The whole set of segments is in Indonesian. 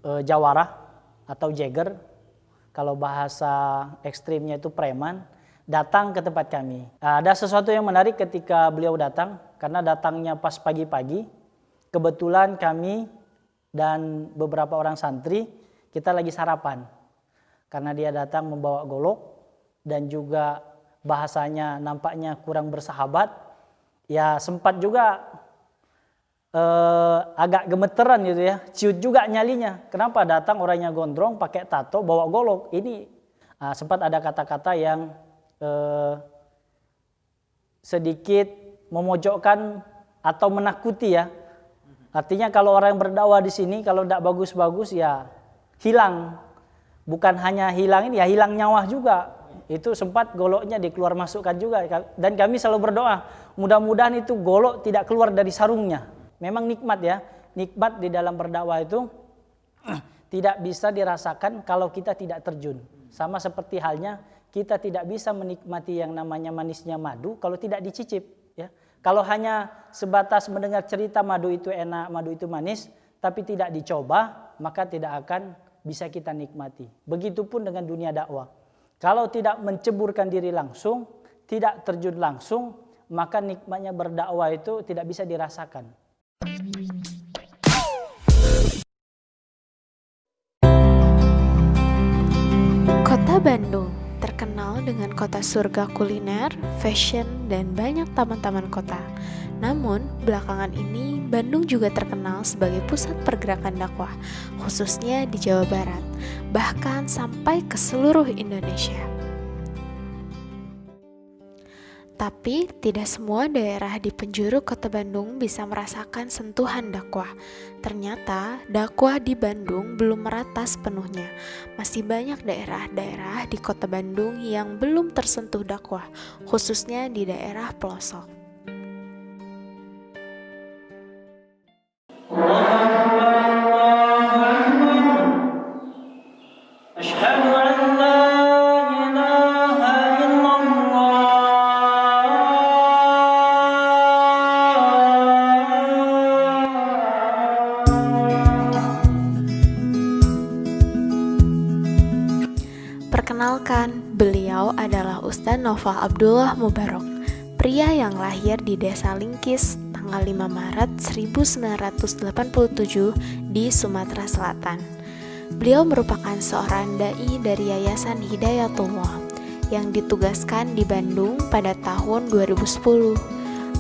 Jawarah atau Jagger, kalau bahasa ekstrimnya itu preman, datang ke tempat kami. Ada sesuatu yang menarik ketika beliau datang, karena datangnya pas pagi-pagi. Kebetulan kami dan beberapa orang santri, kita lagi sarapan. Karena dia datang membawa golok dan juga bahasanya nampaknya kurang bersahabat, ya sempat juga agak gemeteran gitu ya, ciut juga nyalinya. Kenapa datang orangnya gondrong, pakai tato, bawa golok? Ini sempat ada kata-kata yang sedikit memojokkan atau menakuti ya. Artinya kalau orang yang berdakwah di sini kalau tidak bagus-bagus ya hilang. Bukan hanya hilang ini, ya hilang nyawa juga. Itu sempat goloknya dikeluar masukkan juga. Dan kami selalu berdoa, mudah-mudahan itu golok tidak keluar dari sarungnya. Memang nikmat ya, nikmat di dalam berdakwah itu tidak bisa dirasakan kalau kita tidak terjun. Sama seperti halnya kita tidak bisa menikmati yang namanya manisnya madu kalau tidak dicicip. Ya. Kalau hanya sebatas mendengar cerita madu itu enak, madu itu manis, tapi tidak dicoba, maka tidak akan bisa kita nikmati. Begitupun dengan dunia dakwah. Kalau tidak menceburkan diri langsung, tidak terjun langsung, maka nikmatnya berdakwah itu tidak bisa dirasakan. Kota Bandung terkenal dengan kota surga kuliner, fashion, dan banyak taman-taman kota. Namun, belakangan ini Bandung juga terkenal sebagai pusat pergerakan dakwah, khususnya di Jawa Barat, bahkan sampai ke seluruh Indonesia. Tapi, tidak semua daerah di penjuru kota Bandung bisa merasakan sentuhan dakwah. Ternyata, dakwah di Bandung belum merata sepenuhnya. Masih banyak daerah-daerah di kota Bandung yang belum tersentuh dakwah, khususnya di daerah pelosok. Perkenalkan, beliau adalah Ustaz Noval Abdullah Mubarok, pria yang lahir di Desa Lingkis tanggal 5 Maret 1987 di Sumatera Selatan. Beliau merupakan seorang dai dari Yayasan Hidayatullah yang ditugaskan di Bandung pada tahun 2010.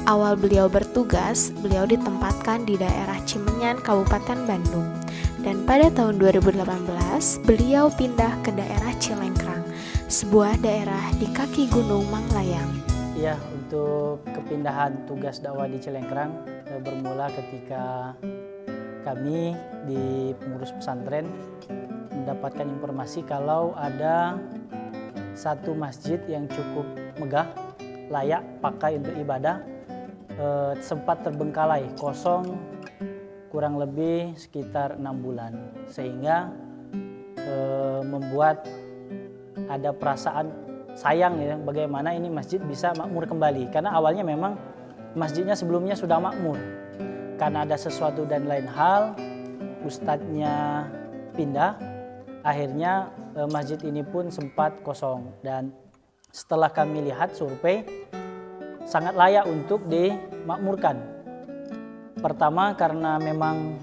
Awal beliau bertugas, beliau ditempatkan di daerah Cimenyan, Kabupaten Bandung. Dan pada tahun 2018, beliau pindah ke daerah Cilengkrang, sebuah daerah di kaki Gunung Manglayang. Ya, untuk kepindahan tugas dakwah di Cilengkrang bermula ketika kami di pengurus pesantren mendapatkan informasi kalau ada satu masjid yang cukup megah, layak pakai untuk ibadah, sempat terbengkalai, kosong kurang lebih sekitar 6 bulan, sehingga membuat ada perasaan sayang ya, bagaimana ini masjid bisa makmur kembali, karena awalnya memang masjidnya sebelumnya sudah makmur. Karena ada sesuatu dan lain hal, ustadznya pindah, akhirnya masjid ini pun sempat kosong. Dan setelah kami lihat survei, sangat layak untuk dimakmurkan. Pertama karena memang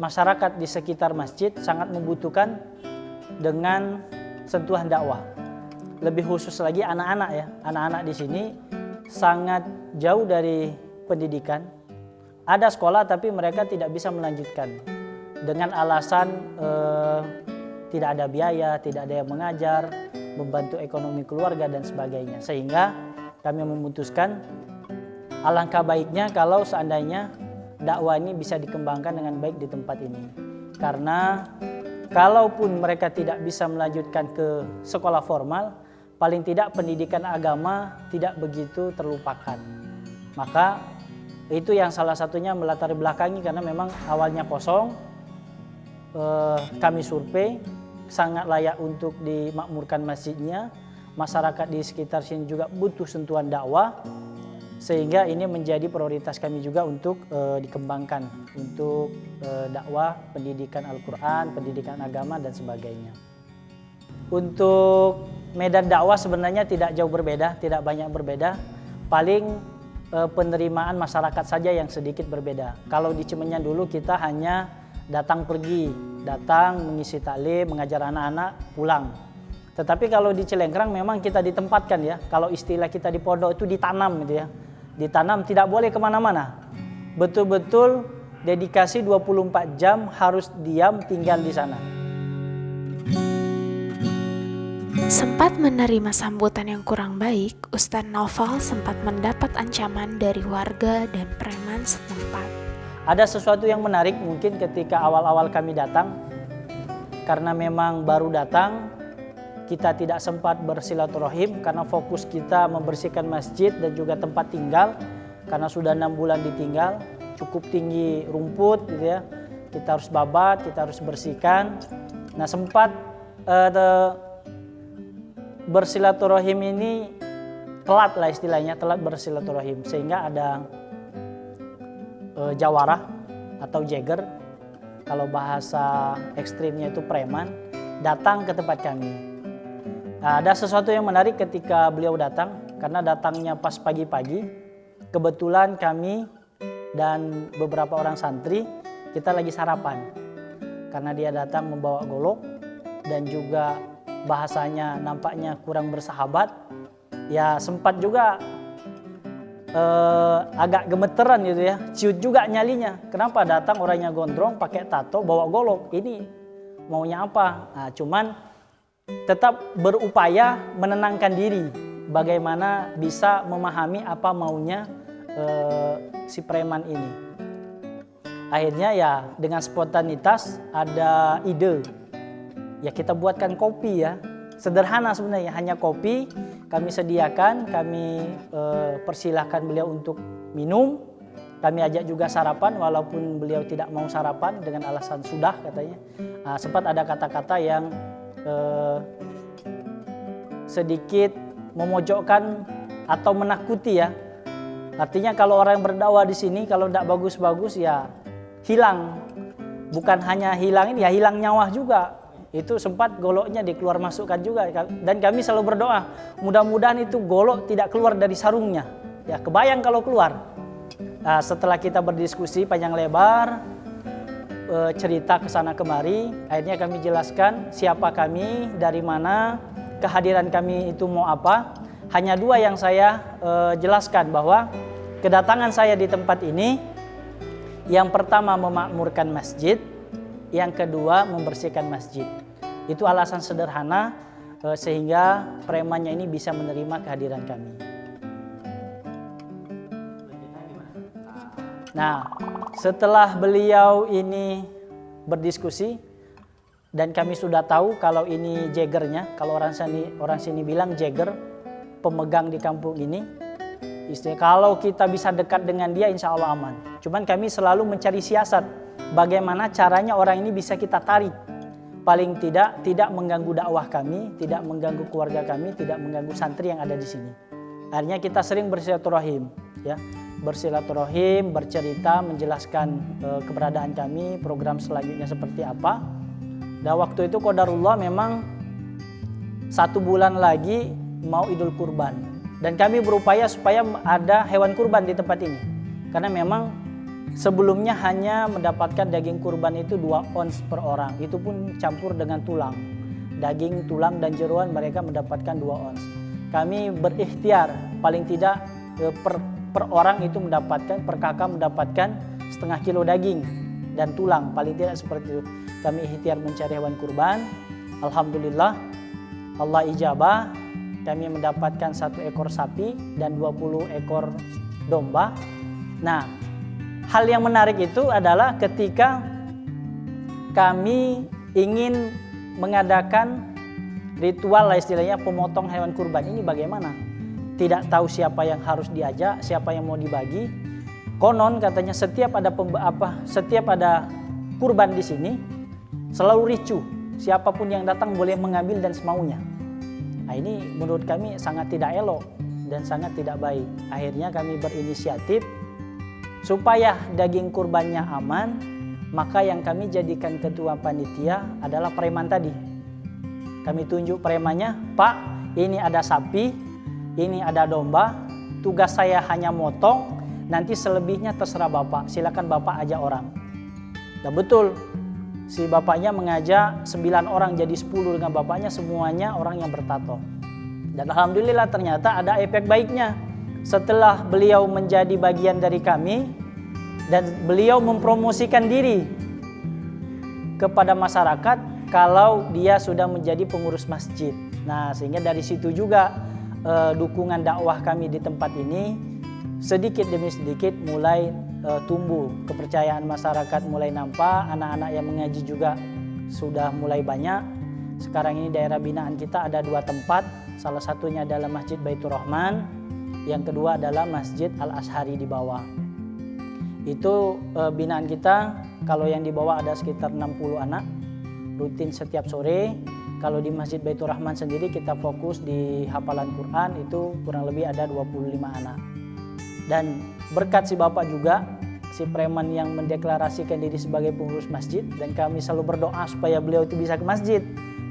masyarakat di sekitar masjid sangat membutuhkan dengan sentuhan dakwah. Lebih khusus lagi anak-anak ya. Anak-anak di sini sangat jauh dari pendidikan. Ada sekolah tapi mereka tidak bisa melanjutkan. Dengan alasan tidak ada biaya, tidak ada yang mengajar, membantu ekonomi keluarga dan sebagainya. Sehingga kami memutuskan alangkah baiknya kalau seandainya dakwah ini bisa dikembangkan dengan baik di tempat ini. Karena kalaupun mereka tidak bisa melanjutkan ke sekolah formal, paling tidak pendidikan agama tidak begitu terlupakan. Maka itu yang salah satunya melatar belakangi, karena memang awalnya kosong, kami survei sangat layak untuk dimakmurkan masjidnya. Masyarakat di sekitar sini juga butuh sentuhan dakwah. Sehingga ini menjadi prioritas kami juga untuk dikembangkan untuk dakwah, pendidikan Al-Quran, pendidikan agama dan sebagainya. Untuk medan dakwah sebenarnya tidak jauh berbeda, tidak banyak berbeda. Paling penerimaan masyarakat saja yang sedikit berbeda. Kalau di Cimenyan dulu kita hanya datang pergi, datang mengisi taklim, mengajar anak-anak, pulang. Tetapi kalau di Cilengkrang memang kita ditempatkan ya. Kalau istilah kita di pondok itu ditanam gitu ya. Ditanam, tidak boleh kemana-mana. Betul-betul dedikasi 24 jam harus diam tinggal di sana. Sempat menerima sambutan yang kurang baik, Ustadz Naufal sempat mendapat ancaman dari warga dan preman setempat. Ada sesuatu yang menarik mungkin ketika awal-awal kami datang. Karena memang baru datang, kita tidak sempat bersilaturahim karena fokus kita membersihkan masjid dan juga tempat tinggal. Karena sudah 6 bulan ditinggal, cukup tinggi rumput gitu ya. Kita harus babat, kita harus bersihkan. Nah sempat bersilaturahim ini telat lah istilahnya, telat bersilaturahim. Sehingga ada jawarah atau jagger, kalau bahasa ekstrimnya itu preman, datang ke tempat kami. Nah, ada sesuatu yang menarik ketika beliau datang, karena datangnya pas pagi-pagi. Kebetulan kami dan beberapa orang santri, kita lagi sarapan. Karena dia datang membawa golok dan juga bahasanya nampaknya kurang bersahabat. Ya sempat juga agak gemeteran gitu ya, ciut juga nyalinya. Kenapa datang orangnya gondrong, pakai tato, bawa golok, ini maunya apa? Nah, cuman tetap berupaya menenangkan diri, bagaimana bisa memahami apa maunya si preman ini. Akhirnya ya dengan spontanitas ada ide, ya kita buatkan kopi ya, sederhana sebenarnya, hanya kopi kami sediakan, kami persilahkan beliau untuk minum, kami ajak juga sarapan walaupun beliau tidak mau sarapan dengan alasan sudah katanya. Sempat ada kata-kata yang sedikit memojokkan atau menakuti ya. Artinya kalau orang yang berdakwah di sini kalau tidak bagus-bagus ya hilang. Bukan hanya hilang ini ya, hilang nyawa juga. Itu sempat goloknya dikeluar masukkan juga. Dan kami selalu berdoa, mudah-mudahan itu golok tidak keluar dari sarungnya. Ya kebayang kalau keluar. Setelah kita berdiskusi panjang lebar, cerita ke sana kemari, akhirnya kami jelaskan siapa kami, dari mana, kehadiran kami itu mau apa. Hanya 2 yang saya jelaskan, bahwa kedatangan saya di tempat ini, yang pertama memakmurkan masjid, yang kedua membersihkan masjid. Itu alasan sederhana sehingga premannya ini bisa menerima kehadiran kami. Nah, setelah beliau ini berdiskusi dan kami sudah tahu kalau ini jaggernya, kalau orang sini bilang jagger, pemegang di kampung ini. Istilah kalau kita bisa dekat dengan dia insya Allah aman. Cuman kami selalu mencari siasat bagaimana caranya orang ini bisa kita tarik. Paling tidak mengganggu dakwah kami, tidak mengganggu keluarga kami, tidak mengganggu santri yang ada di sini. Akhirnya kita sering bersilaturahim, ya. Bersilaturahim, bercerita, menjelaskan keberadaan kami, program selanjutnya seperti apa. Dan waktu itu qadarullah memang 1 bulan lagi mau Idul Kurban. Dan kami berupaya supaya ada hewan kurban di tempat ini. Karena memang sebelumnya hanya mendapatkan daging kurban itu 2 ons per orang. Itu pun campur dengan tulang. Daging, tulang, dan jeroan mereka mendapatkan 2 ons. Kami berikhtiar paling tidak per orang itu mendapatkan, per kakak mendapatkan setengah kilo daging dan tulang, paling tidak seperti itu. Kami ikhtiar mencari hewan kurban. Alhamdulillah Allah ijabah, kami mendapatkan 1 ekor sapi dan 20 ekor domba. Nah, hal yang menarik itu adalah ketika kami ingin mengadakan ritual lah istilahnya pemotong hewan kurban ini bagaimana? Tidak tahu siapa yang harus diajak, siapa yang mau dibagi. Konon katanya setiap ada kurban di sini selalu ricuh. Siapapun yang datang boleh mengambil dan semaunya. Nah, ini menurut kami sangat tidak elok dan sangat tidak baik. Akhirnya kami berinisiatif supaya daging kurbannya aman, maka yang kami jadikan ketua panitia adalah preman tadi. Kami tunjuk premannya, Pak, ini ada sapi, ini ada domba, tugas saya hanya motong, nanti selebihnya terserah Bapak, silakan Bapak ajak orang. Dan betul, si bapaknya mengajak 9 orang jadi 10 dengan bapaknya, semuanya orang yang bertato. Dan alhamdulillah ternyata ada efek baiknya. Setelah beliau menjadi bagian dari kami dan beliau mempromosikan diri kepada masyarakat kalau dia sudah menjadi pengurus masjid. Nah, sehingga dari situ juga dukungan dakwah kami di tempat ini sedikit demi sedikit mulai tumbuh. Kepercayaan masyarakat mulai nampak, anak-anak yang mengaji juga sudah mulai banyak. Sekarang ini daerah binaan kita ada 2 tempat, salah satunya adalah Masjid Baitur Rahman, yang kedua adalah Masjid Al-Azhari di bawah. Itu binaan kita, kalau yang di bawah ada sekitar 60 anak, rutin setiap sore. Kalau di Masjid Baitur Rahman sendiri kita fokus di hafalan Quran, itu kurang lebih ada 25 anak. Dan berkat si Bapak juga, si preman yang mendeklarasikan diri sebagai pengurus masjid, dan kami selalu berdoa supaya beliau itu bisa ke masjid.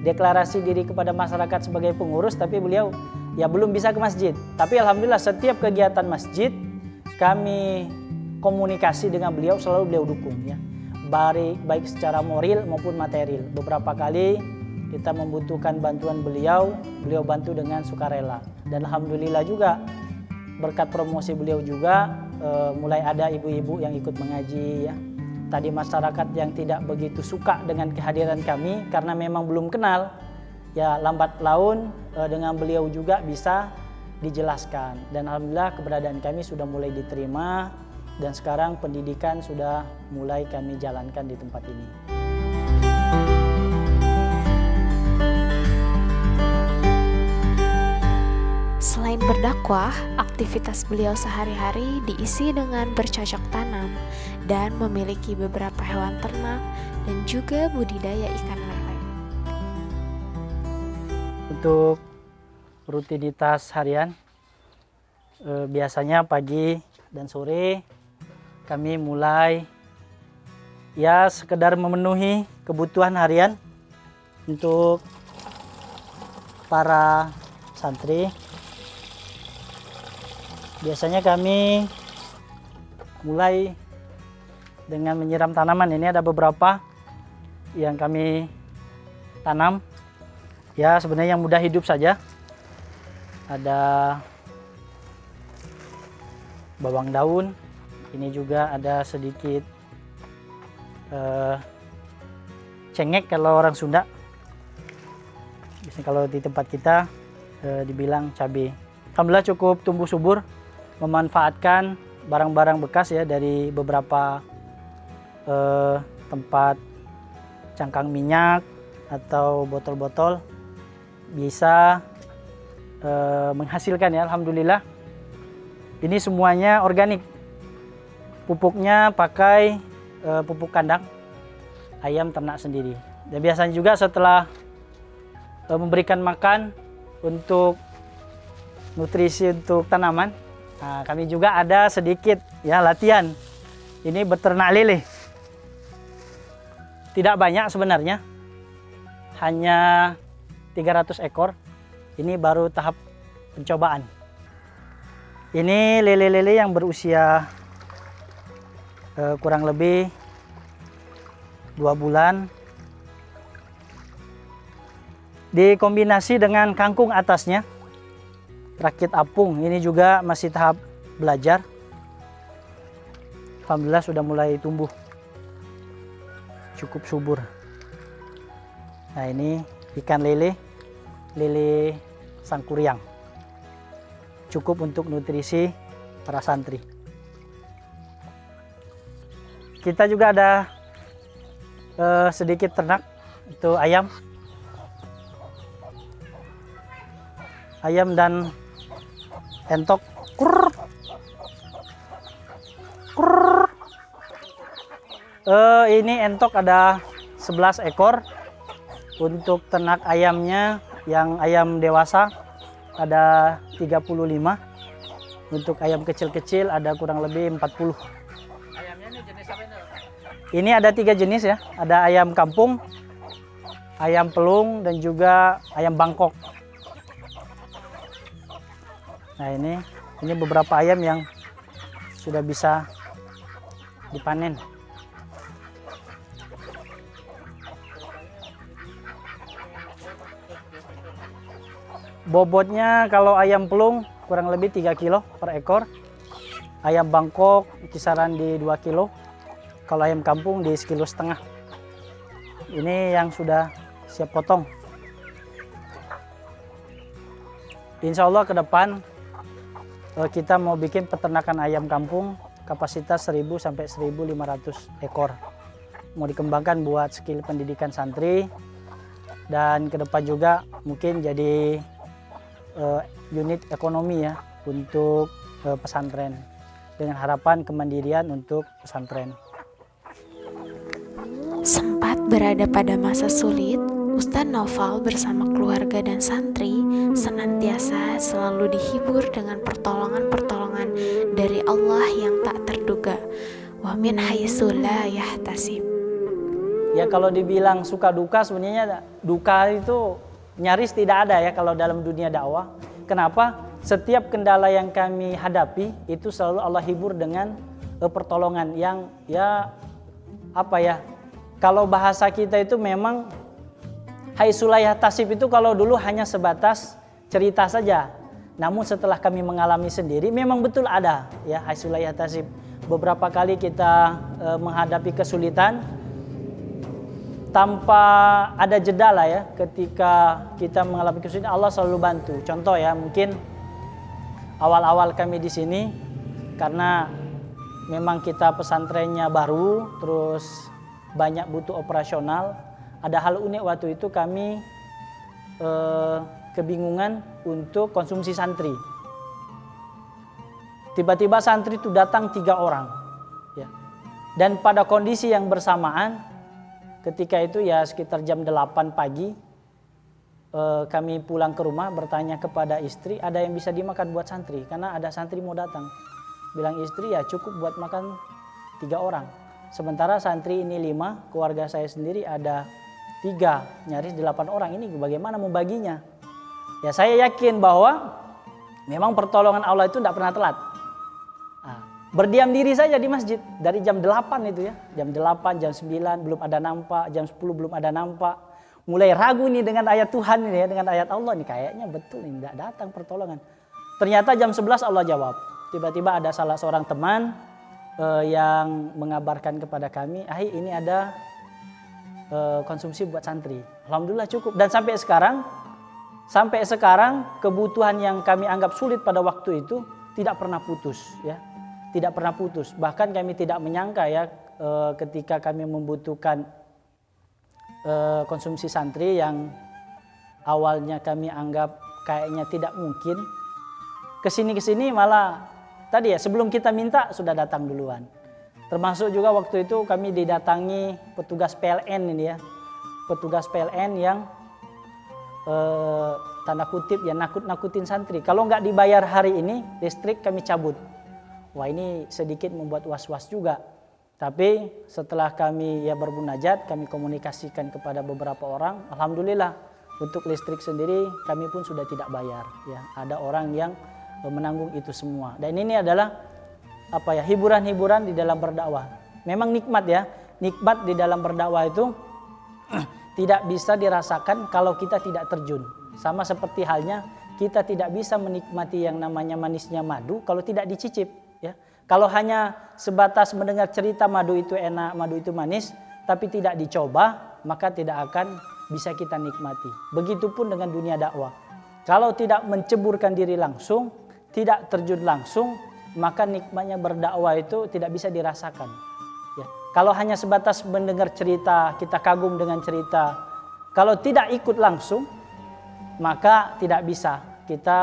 Deklarasi diri kepada masyarakat sebagai pengurus, tapi beliau ya belum bisa ke masjid. Tapi alhamdulillah setiap kegiatan masjid kami komunikasi dengan beliau, selalu beliau dukung ya. Baik secara moral maupun material. Beberapa kali kita membutuhkan bantuan beliau bantu dengan sukarela. Dan alhamdulillah juga berkat promosi beliau juga mulai ada ibu-ibu yang ikut mengaji ya. Tadi masyarakat yang tidak begitu suka dengan kehadiran kami karena memang belum kenal, ya lambat laun dengan beliau juga bisa dijelaskan. Dan alhamdulillah keberadaan kami sudah mulai diterima, dan sekarang pendidikan sudah mulai kami jalankan di tempat ini. Selain berdakwah, aktivitas beliau sehari-hari diisi dengan bercocok tanam dan memiliki beberapa hewan ternak dan juga budidaya ikan lele. Untuk rutinitas harian, biasanya pagi dan sore kami mulai ya sekedar memenuhi kebutuhan harian untuk para santri. Biasanya kami mulai dengan menyiram tanaman. Ini ada beberapa yang kami tanam. Ya sebenarnya yang mudah hidup saja. Ada bawang daun. Ini juga ada sedikit cengek kalau orang Sunda. Biasanya kalau di tempat kita dibilang cabai. Alhamdulillah cukup tumbuh subur. Memanfaatkan barang-barang bekas ya dari beberapa tempat cangkang minyak atau botol-botol bisa menghasilkan ya, alhamdulillah. Ini semuanya organik. Pupuknya pakai pupuk kandang ayam ternak sendiri. Dan biasanya juga setelah memberikan makan untuk nutrisi untuk tanaman, nah, kami juga ada sedikit ya latihan. Ini beternak lele. Tidak banyak sebenarnya. Hanya 300 ekor. Ini baru tahap pencobaan. Ini lele-lele yang berusia kurang lebih 2 bulan. Dikombinasi dengan kangkung atasnya. Rakit apung, ini juga masih tahap belajar. Alhamdulillah sudah mulai tumbuh cukup subur. Nah ini ikan lele sangkuriang, cukup untuk nutrisi para santri. Kita juga ada sedikit ternak, itu ayam dan entok. Ini entok ada 11 ekor. Untuk ternak ayamnya yang ayam dewasa ada 35. Untuk ayam kecil-kecil ada kurang lebih 40. Ayamnya ini jenis apa ini? Ini ada 3 jenis ya. Ada ayam kampung, ayam pelung, dan juga ayam Bangkok. Nah ini beberapa ayam yang sudah bisa dipanen. Bobotnya kalau ayam pelung kurang lebih 3 kilo per ekor. Ayam Bangkok kisaran di 2 kilo. Kalau ayam kampung di 1,5 kilo. Ini yang sudah siap potong. Insya Allah ke depan kita mau bikin peternakan ayam kampung kapasitas 1.000 sampai 1.500 ekor. Mau dikembangkan buat skill pendidikan santri, dan ke depan juga mungkin jadi unit ekonomi ya untuk pesantren, dengan harapan kemandirian untuk pesantren. Sempat berada pada masa sulit, Ustadz Naufal bersama keluarga dan santri senantiasa selalu dihibur dengan pertolongan-pertolongan dari Allah yang tak terduga. Wa min haitsu la yahtasib. Ya kalau dibilang suka duka, sebenarnya duka itu nyaris tidak ada ya kalau dalam dunia dakwah. Kenapa? Setiap kendala yang kami hadapi itu selalu Allah hibur dengan pertolongan yang ya apa ya? Kalau bahasa kita itu memang haitsulayah tasib itu kalau dulu hanya sebatas cerita saja. Namun setelah kami mengalami sendiri memang betul ada ya haitsulayah tasib. Beberapa kali kita menghadapi kesulitan tanpa ada jeda lah ya, ketika kita mengalami kesulitan Allah selalu bantu. Contoh ya, mungkin awal-awal kami di sini karena memang kita pesantrennya baru, terus banyak butuh operasional. Ada hal unik waktu itu kami kebingungan untuk konsumsi santri. Tiba-tiba santri itu datang 3 orang ya. Dan pada kondisi yang bersamaan ketika itu ya sekitar jam 8 pagi kami pulang ke rumah, bertanya kepada istri ada yang bisa dimakan buat santri karena ada santri mau datang. Bilang istri ya cukup buat makan 3 orang. Sementara santri ini 5, keluarga saya sendiri ada 3, nyaris 8 orang. Ini bagaimana membaginya? Ya saya yakin bahwa memang pertolongan Allah itu tidak pernah telat. Berdiam diri saja di masjid dari jam 8 itu ya, jam 8, jam 9 belum ada nampak, jam 10 belum ada nampak. Mulai ragu nih dengan ayat Tuhan ini ya, dengan ayat Allah nih kayaknya betul ini tidak datang pertolongan. Ternyata jam 11 Allah jawab. Tiba-tiba ada salah seorang teman yang mengabarkan kepada kami, ini ada konsumsi buat santri. Alhamdulillah cukup, dan sampai sekarang kebutuhan yang kami anggap sulit pada waktu itu tidak pernah putus ya. Tidak pernah putus. Bahkan kami tidak menyangka ya ketika kami membutuhkan konsumsi santri yang awalnya kami anggap kayaknya tidak mungkin. Kesini malah tadi ya sebelum kita minta sudah datang duluan. Termasuk juga waktu itu kami didatangi petugas PLN ini ya. Petugas PLN yang tanda kutip ya nakut-nakutin santri. Kalau nggak dibayar hari ini listrik kami cabut. Wah ini sedikit membuat was-was juga. Tapi setelah kami ya bermunajat, kami komunikasikan kepada beberapa orang. Alhamdulillah untuk listrik sendiri kami pun sudah tidak bayar. Ya, ada orang yang menanggung itu semua. Dan ini adalah hiburan-hiburan di dalam berdakwah. Memang nikmat ya. Nikmat di dalam berdakwah itu tidak bisa dirasakan kalau kita tidak terjun. Sama seperti halnya kita tidak bisa menikmati yang namanya manisnya madu kalau tidak dicicip. Ya, kalau hanya sebatas mendengar cerita madu itu enak, madu itu manis, tapi tidak dicoba, maka tidak akan bisa kita nikmati. Begitupun dengan dunia dakwah. Kalau tidak menceburkan diri langsung, tidak terjun langsung, maka nikmatnya berdakwah itu tidak bisa dirasakan. Ya, kalau hanya sebatas mendengar cerita, kita kagum dengan cerita. Kalau tidak ikut langsung, maka tidak bisa kita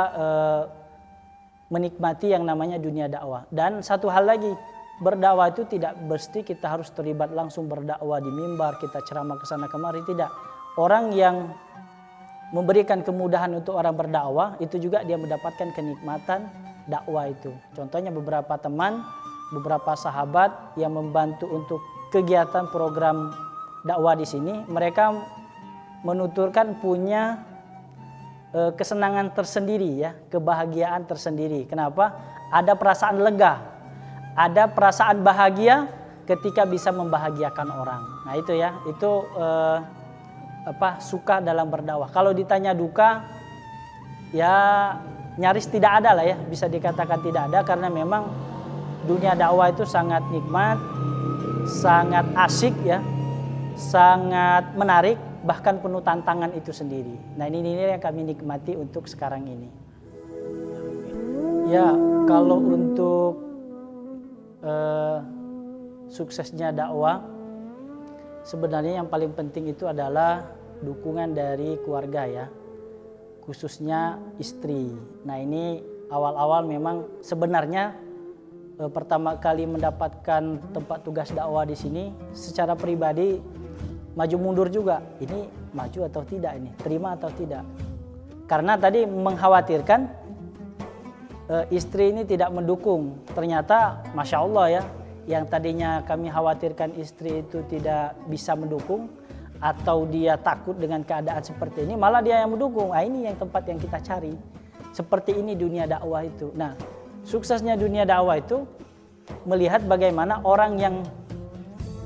menikmati yang namanya dunia dakwah. Dan satu hal lagi, berdakwah itu tidak mesti kita harus terlibat langsung berdakwah di mimbar, kita ceramah ke sana kemari, tidak. Orang yang memberikan kemudahan untuk orang berdakwah, itu juga dia mendapatkan kenikmatan dakwah itu. Contohnya beberapa teman, beberapa sahabat yang membantu untuk kegiatan program dakwah di sini, mereka menuturkan punya kesenangan tersendiri ya, kebahagiaan tersendiri. Kenapa? Ada perasaan lega, ada perasaan bahagia ketika bisa membahagiakan orang. Nah itu ya, itu suka dalam berdakwah. Kalau ditanya duka, ya nyaris tidak ada lah ya, bisa dikatakan tidak ada, karena memang dunia dakwah itu sangat nikmat, sangat asyik ya, sangat menarik, bahkan penuh tantangan itu sendiri. Nah ini yang kami nikmati untuk sekarang ini. Ya kalau untuk suksesnya dakwah, sebenarnya yang paling penting itu adalah dukungan dari keluarga ya, khususnya istri. Nah ini awal-awal memang sebenarnya pertama kali mendapatkan tempat tugas dakwah di sini, secara pribadi maju mundur juga. Ini maju atau tidak, ini terima atau tidak? Karena tadi mengkhawatirkan istri ini tidak mendukung. Ternyata Masya Allah ya, yang tadinya kami khawatirkan istri itu tidak bisa mendukung atau dia takut dengan keadaan seperti ini, malah dia yang mendukung. Nah, ini yang tempat yang kita cari. Seperti ini dunia dakwah itu. Nah, suksesnya dunia dakwah itu melihat bagaimana orang yang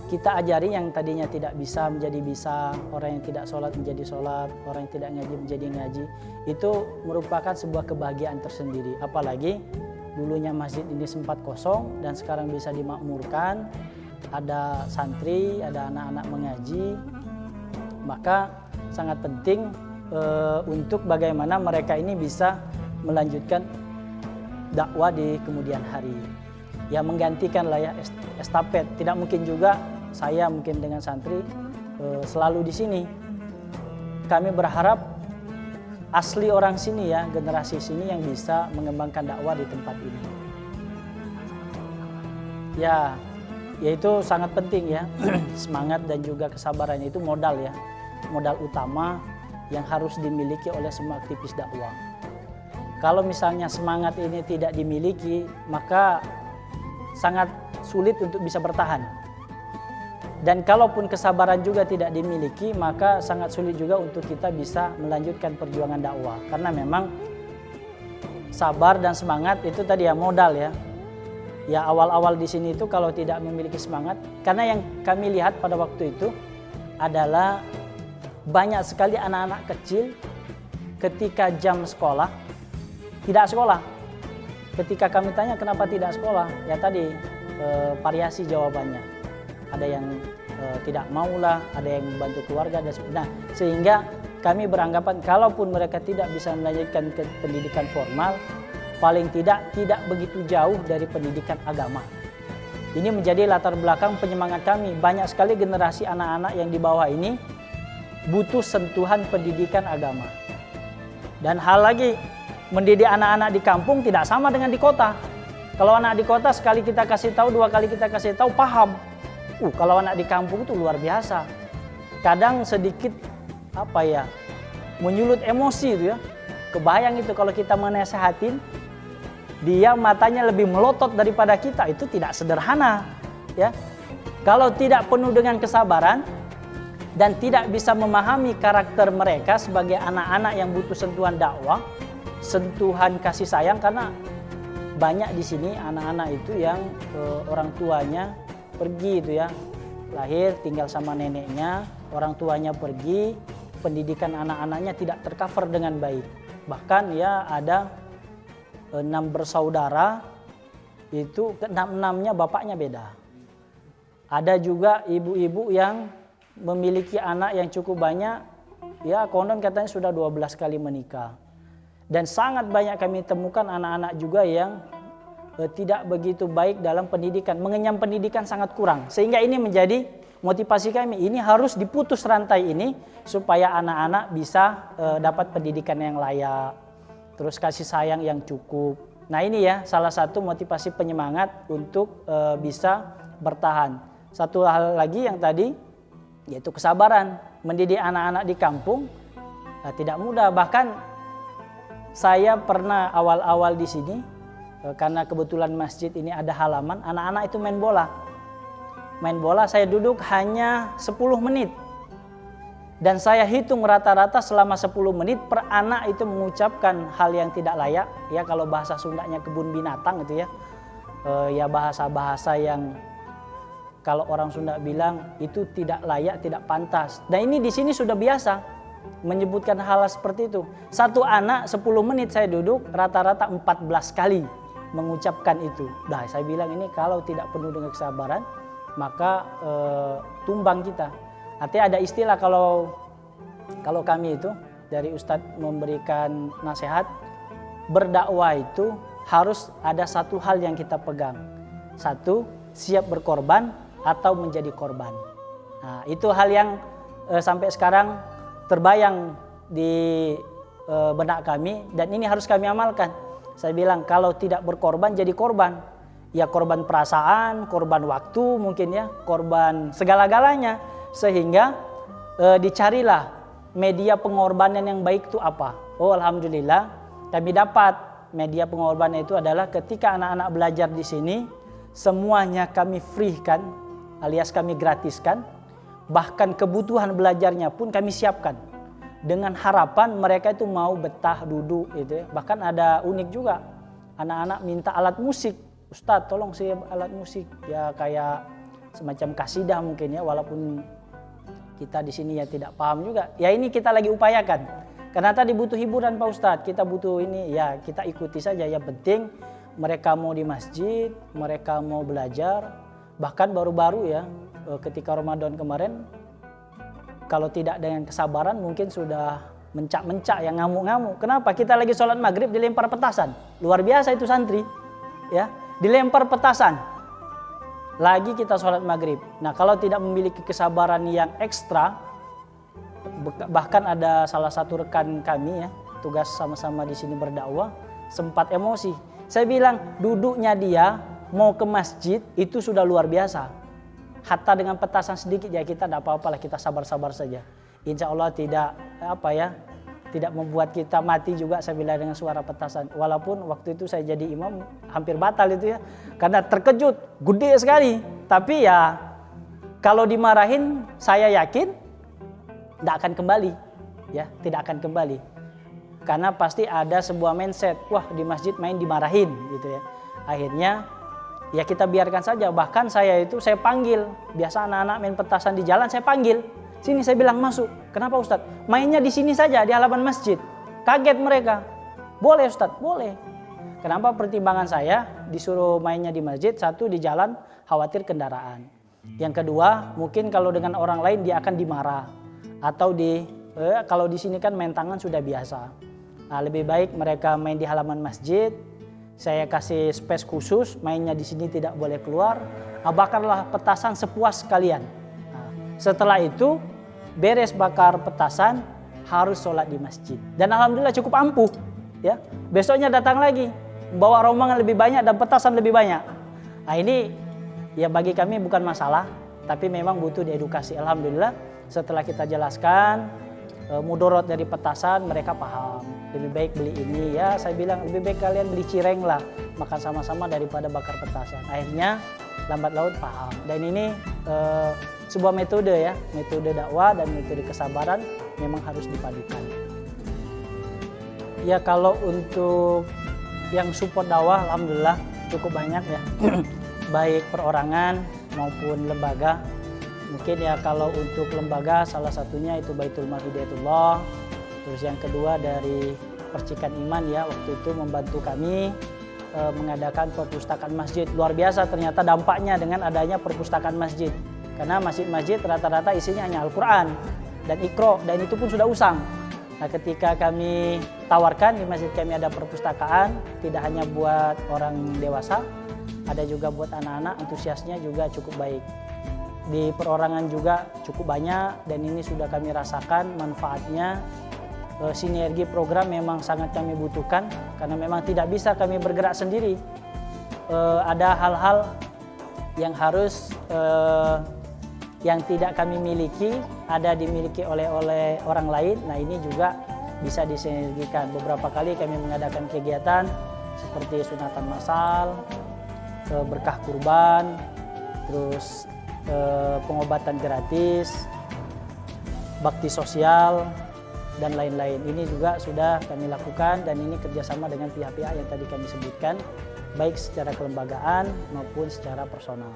kita ajari, yang tadinya tidak bisa menjadi bisa, orang yang tidak sholat menjadi sholat, orang yang tidak ngaji menjadi ngaji. Itu merupakan sebuah kebahagiaan tersendiri. Apalagi dulunya masjid ini sempat kosong dan sekarang bisa dimakmurkan, ada santri, ada anak-anak mengaji. Maka sangat penting untuk bagaimana mereka ini bisa melanjutkan dakwah di kemudian hari. Ya menggantikan lah ya estafet. Tidak mungkin juga saya mungkin dengan santri selalu di sini. Kami berharap asli orang sini ya, generasi sini yang bisa mengembangkan dakwah di tempat ini. Ya itu sangat penting ya. Semangat dan juga kesabaran itu modal ya, modal utama yang harus dimiliki oleh semua aktivis dakwah. Kalau misalnya semangat ini tidak dimiliki, maka sangat sulit untuk bisa bertahan. Dan kalaupun kesabaran juga tidak dimiliki, maka sangat sulit juga untuk kita bisa melanjutkan perjuangan dakwah. Karena memang sabar dan semangat itu tadi ya modal ya. Ya awal-awal di sini itu kalau tidak memiliki semangat, karena yang kami lihat pada waktu itu adalah banyak sekali anak-anak kecil ketika jam sekolah tidak sekolah. Ketika kami tanya kenapa tidak sekolah, ya tadi variasi jawabannya. Ada yang tidak maulah, ada yang membantu keluarga dan sebagainya. Nah, sehingga kami beranggapan kalaupun mereka tidak bisa melanjutkan ke pendidikan formal, paling tidak begitu jauh dari pendidikan agama. Ini menjadi latar belakang penyemangat kami. Banyak sekali generasi anak-anak yang di bawah ini butuh sentuhan pendidikan agama. Dan hal lagi, mendidik anak-anak di kampung tidak sama dengan di kota. Kalau anak di kota sekali kita kasih tahu, dua kali kita kasih tahu paham. Kalau anak di kampung itu luar biasa. Kadang sedikit menyulut emosi itu ya. Kebayang itu kalau kita menasehatin, dia matanya lebih melotot daripada kita, itu tidak sederhana ya. Kalau tidak penuh dengan kesabaran dan tidak bisa memahami karakter mereka sebagai anak-anak yang butuh sentuhan dakwah, sentuhan kasih sayang, karena banyak di sini anak-anak itu yang orang tuanya pergi itu ya, lahir tinggal sama neneknya, orang tuanya pergi, pendidikan anak-anaknya tidak tercover dengan baik. Bahkan ya ada 6 bersaudara, itu ke-6-6-nya bapaknya beda. Ada juga ibu-ibu yang memiliki anak yang cukup banyak, ya konon katanya sudah 12 kali menikah. Dan sangat banyak kami temukan anak-anak juga yang tidak begitu baik dalam pendidikan, mengenyam pendidikan sangat kurang. Sehingga ini menjadi motivasi kami, ini harus diputus rantai ini supaya anak-anak bisa dapat pendidikan yang layak, terus kasih sayang yang cukup. Nah ini ya salah satu motivasi penyemangat untuk bisa bertahan. Satu hal lagi yang tadi yaitu kesabaran. Mendidik anak-anak di kampung Tidak mudah. Bahkan saya pernah awal-awal di sini, karena kebetulan masjid ini ada halaman, anak-anak itu main bola. Main bola saya duduk hanya 10 menit. Dan saya hitung rata-rata selama 10 menit per anak itu mengucapkan hal yang tidak layak. Ya kalau bahasa Sundanya kebun binatang itu ya. Ya bahasa-bahasa yang kalau orang Sunda bilang itu tidak layak, tidak pantas. Dan ini di sini sudah biasa menyebutkan hal seperti itu. Satu anak 10 menit saya duduk rata-rata 14 kali mengucapkan itu. Nah saya bilang ini kalau tidak penuh dengan kesabaran maka tumbang kita. Artinya ada istilah kalau kami itu dari Ustadz memberikan nasihat, berdakwah itu harus ada satu hal yang kita pegang. Satu, siap berkorban atau menjadi korban. Nah, itu hal yang sampai sekarang terbayang di benak kami dan ini harus kami amalkan. Saya bilang kalau tidak berkorban jadi korban. Ya korban perasaan, korban waktu mungkin ya, korban segala-galanya. Sehingga dicarilah media pengorbanan yang baik itu apa. Oh alhamdulillah kami dapat media pengorbanan itu adalah ketika anak-anak belajar di sini semuanya kami free-kan alias kami gratiskan. Bahkan kebutuhan belajarnya pun kami siapkan dengan harapan mereka itu mau betah duduk itu ya. Bahkan ada unik juga anak-anak minta alat musik. Ustadz tolong saya alat musik ya kayak semacam kasidah mungkin ya, walaupun kita di sini ya tidak paham juga. Ya ini kita lagi upayakan. Karena tadi butuh hiburan Pak Ustadz, kita butuh ini ya kita ikuti saja. Yang penting mereka mau di masjid, mereka mau belajar. Bahkan baru-baru ya ketika Ramadan kemarin kalau tidak dengan kesabaran mungkin sudah mencak-mencak yang ngamuk-ngamuk. Kenapa? Kita lagi sholat maghrib dilempar petasan. Luar biasa itu santri ya, dilempar petasan. Lagi kita sholat maghrib. Nah kalau tidak memiliki kesabaran yang ekstra, bahkan ada salah satu rekan kami ya, tugas sama-sama di sini berdakwah, sempat emosi. Saya bilang duduknya dia mau ke masjid itu sudah luar biasa. Hatta dengan petasan sedikit ya kita tidak apa-apa lah, kita sabar-sabar saja. Insya Allah tidak membuat kita mati juga saya bilang dengan suara petasan. Walaupun waktu itu saya jadi imam hampir batal itu ya. Karena terkejut, gede sekali. Tapi ya kalau dimarahin saya yakin tidak akan kembali. Ya, tidak akan kembali. Karena pasti ada sebuah mindset, wah di masjid main dimarahin gitu ya. Akhirnya ya kita biarkan saja. Bahkan saya panggil. Biasa anak-anak main petasan di jalan saya panggil. Sini saya bilang masuk. Kenapa Ustadz? Mainnya di sini saja di halaman masjid. Kaget mereka. Boleh Ustadz? Boleh. Kenapa pertimbangan saya disuruh mainnya di masjid? Satu di jalan khawatir kendaraan. Yang kedua mungkin kalau dengan orang lain dia akan dimarah. Atau kalau di sini kan main tangan sudah biasa. Nah, lebih baik mereka main di halaman masjid. Saya kasih space khusus. Mainnya di sini tidak boleh keluar. Bakarlah petasan sepuas kalian. Setelah itu beres bakar petasan harus sholat di masjid. Dan alhamdulillah cukup ampuh. Ya, besoknya datang lagi bawa rombongan lebih banyak dan petasan lebih banyak. Nah ini ya bagi kami bukan masalah, tapi memang butuh diedukasi. Alhamdulillah setelah kita jelaskan mudorot dari petasan mereka paham. Lebih baik beli ini ya, saya bilang lebih baik kalian beli cireng lah, makan sama-sama daripada bakar petasan. Akhirnya lambat laun paham. Dan ini sebuah metode ya, metode dakwah dan metode kesabaran memang harus dipadukan. Ya kalau untuk yang support dakwah alhamdulillah cukup banyak ya, baik perorangan maupun lembaga. Mungkin ya kalau untuk lembaga salah satunya itu Baitul Mal Hidayatullah. Terus yang kedua dari Percikan Iman ya, waktu itu membantu kami mengadakan perpustakaan masjid. Luar biasa ternyata dampaknya dengan adanya perpustakaan masjid. Karena masjid-masjid rata-rata isinya hanya Al-Quran dan Iqra, dan itu pun sudah usang. Nah ketika kami tawarkan di masjid kami ada perpustakaan, tidak hanya buat orang dewasa, ada juga buat anak-anak, antusiasnya juga cukup baik. Di perorangan juga cukup banyak dan ini sudah kami rasakan manfaatnya. Sinergi program memang sangat kami butuhkan karena memang tidak bisa kami bergerak sendiri. Ada hal-hal yang harus yang tidak kami miliki ada dimiliki oleh orang lain, nah ini juga bisa disinergikan. Beberapa kali kami mengadakan kegiatan seperti sunatan massal, berkah kurban, terus pengobatan gratis, bakti sosial, dan lain-lain. Ini juga sudah kami lakukan dan ini kerjasama dengan pihak-pihak yang tadi kami sebutkan, baik secara kelembagaan maupun secara personal.